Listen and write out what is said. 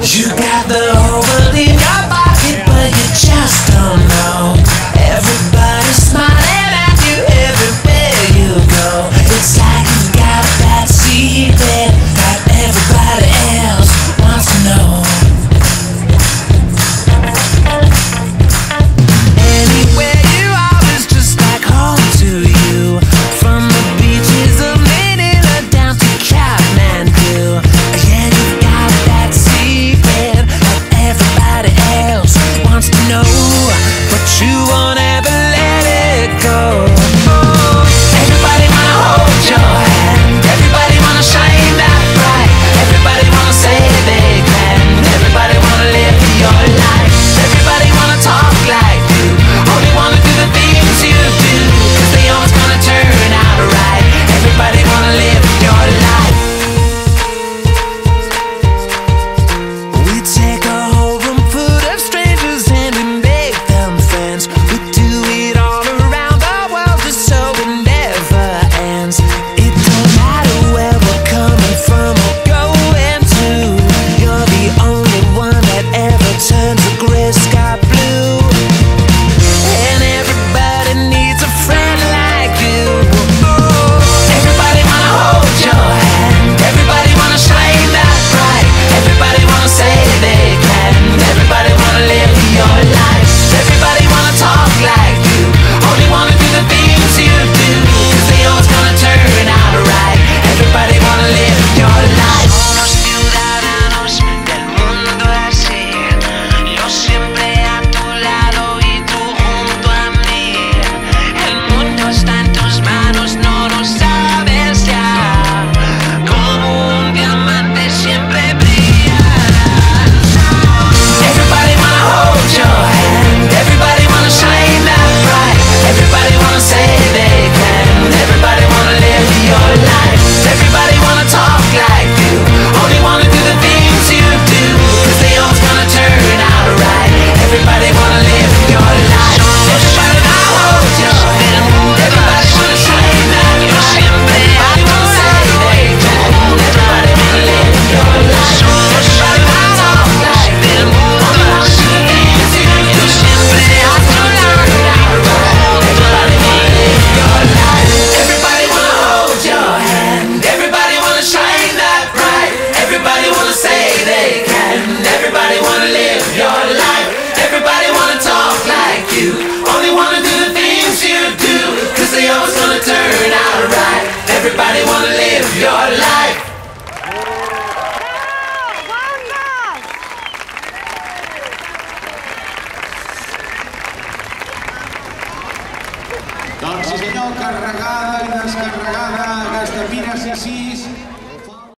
You got the whole in your pocket, but you just don't know. Everybody's smiling at you everywhere you go. It's like you got that secret that everybody else wants to know. Anywhere you are is just like home to you. From the beaches of Manila down to Kathmandu. Yeah, you got that secret that everybody else wants to know, but you won't ever let it go. Everybody wanna hold your hand, everybody wanna shine that bright, everybody wanna say they can, everybody wanna live your life, everybody wanna talk like you, only wanna do the things you do, 'cause they always gonna turn out right. Everybody wanna live your life. We take a whole room full of strangers and we make them friends. We do it all around the world just so it never ends. It don't matter where we're coming from or going to, you're the only one that ever turns a gray sky blue. And everybody needs a friend like you. Everybody wanna hold your hand, everybody wanna shine that bright, everybody wanna say they can, everybody wanna live your life, everybody wanna talk like you, only wanna do the things you do, 'cause they always gonna turn out right. Everybody wanna live your life. Somos ciudadanos del mundo así, yo siempre a tu lado y tú junto a mí. El mundo está en tus manos, no lo sabes ya, como un diamante siempre brillarás. Everybody wanna hold your hand, everybody wanna shine that bright, everybody wanna say they can, everybody wanna live your life, everybody wanna talk like you, only wanna do the things you do, 'cause they always gonna turn out right. Everybody wanna live your life, everybody wanna hold your hand, everybody wanna shine that bright, everybody wanna say they can, everybody wanna live your life, everybody wanna talk like you, only wanna do the things you do, siempre a tu lado, everybody wanna live your life, everybody wanna hold your hand, everybody wanna shine that bright, everybody wanna say they can, everybody wanna live your life, everybody wanna talk like you, only wanna do the things you do, 'cause they always gonna turn out right. Everybody wanna live your life. Doncs sí senyor, carregada i descarregada aquesta Mira 66